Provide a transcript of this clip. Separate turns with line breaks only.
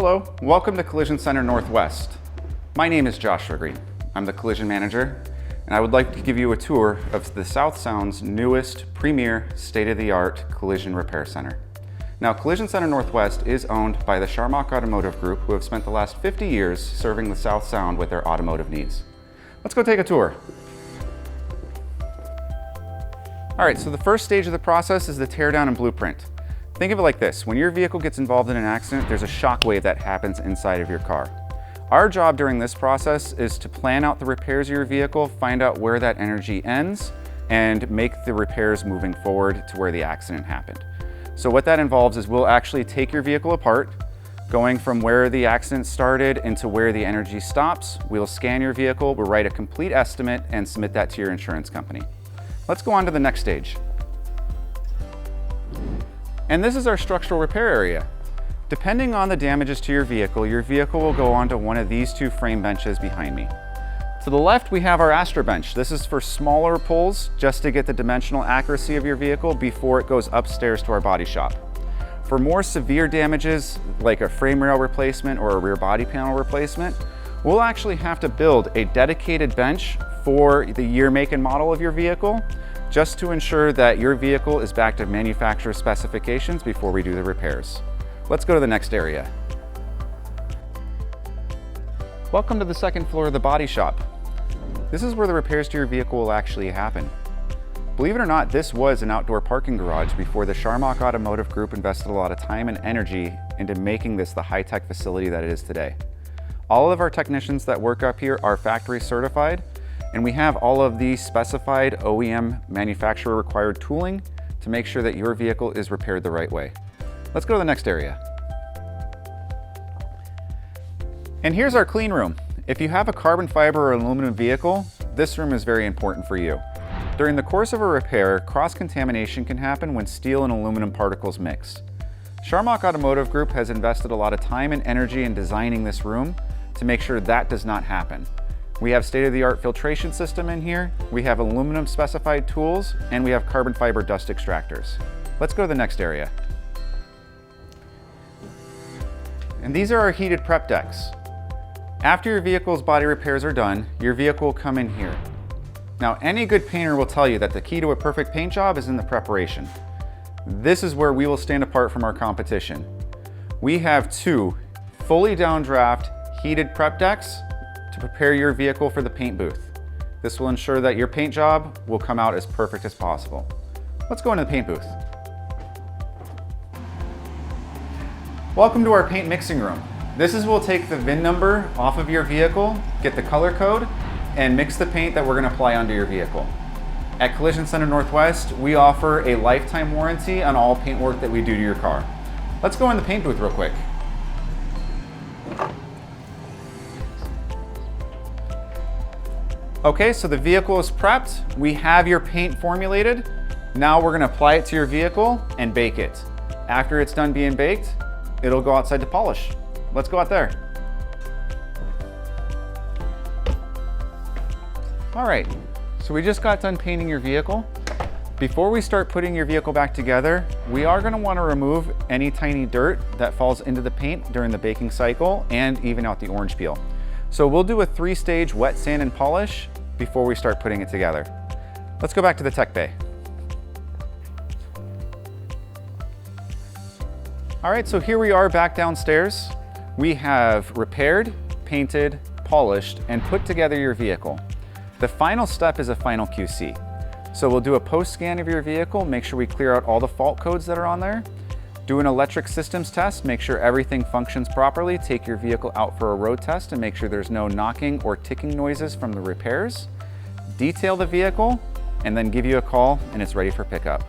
Hello, welcome to Collision Center Northwest. My name is Joshua Green. I'm the Collision Manager, and I would like to give you a tour of the South Sound's newest premier state-of-the-art collision repair center. Now, Collision Center Northwest is owned by the Sharmach Automotive Group, who have spent the last 50 years serving the South Sound with their automotive needs. Let's go take a tour. All right, so the first stage of the process is the teardown and blueprint. Think of it like this: when your vehicle gets involved in an accident, there's a shock wave that happens inside of your car. Our job during this process is to plan out the repairs of your vehicle, find out where that energy ends, and make the repairs moving forward to where the accident happened. So what that involves is we'll actually take your vehicle apart, going from where the accident started into where the energy stops. We'll scan your vehicle, we'll write a complete estimate, and submit that to your insurance company. Let's go on to the next stage. And this is our structural repair area. Depending on the damages to your vehicle will go onto one of these two frame benches behind me. To the left, we have our Astra bench. This is for smaller pulls, just to get the dimensional accuracy of your vehicle before it goes upstairs to our body shop. For more severe damages, like a frame rail replacement or a rear body panel replacement, we'll actually have to build a dedicated bench for the year, make, and model of your vehicle, just to ensure that your vehicle is back to manufacturer specifications before we do the repairs. Let's go to the next area. Welcome to the second floor of the body shop. This is where the repairs to your vehicle will actually happen. Believe it or not, this was an outdoor parking garage before the Sharmach Automotive Group invested a lot of time and energy into making this the high-tech facility that it is today. All of our technicians that work up here are factory certified, and we have all of the specified OEM manufacturer required tooling to make sure that your vehicle is repaired the right way. Let's go to the next area. And here's our clean room. If you have a carbon fiber or aluminum vehicle, this room is very important for you. During the course of a repair, cross-contamination can happen when steel and aluminum particles mix. Sharmach Automotive Group has invested a lot of time and energy in designing this room to make sure that does not happen. We have state-of-the-art filtration system in here, we have aluminum specified tools, and we have carbon fiber dust extractors. Let's go to the next area. And these are our heated prep decks. After your vehicle's body repairs are done, your vehicle will come in here. Now, any good painter will tell you that the key to a perfect paint job is in the preparation. This is where we will stand apart from our competition. We have two fully downdraft heated prep decks to prepare your vehicle for the paint booth. This will ensure that your paint job will come out as perfect as possible. Let's go into the paint booth. Welcome to our paint mixing room. This is where we'll take the VIN number off of your vehicle, get the color code, and mix the paint that we're going to apply onto your vehicle. At Collision Center Northwest, we offer a lifetime warranty on all paint work that we do to your car. Let's go in the paint booth real quick. Okay, so the vehicle is prepped. We have your paint formulated. Now we're going to apply it to your vehicle and bake it. After it's done being baked, it'll go outside to polish. Let's go out there. All right, so we just got done painting your vehicle. Before we start putting your vehicle back together, we are going to want to remove any tiny dirt that falls into the paint during the baking cycle and even out the orange peel. So we'll do a 3-stage wet sand and polish before we start putting it together. Let's go back to the tech bay. All right, so here we are back downstairs. We have repaired, painted, polished, and put together your vehicle. The final step is a final QC. So we'll do a post scan of your vehicle, make sure we clear out all the fault codes that are on there, do an electric systems test, make sure everything functions properly, take your vehicle out for a road test and make sure there's no knocking or ticking noises from the repairs, detail the vehicle, and then give you a call and it's ready for pickup.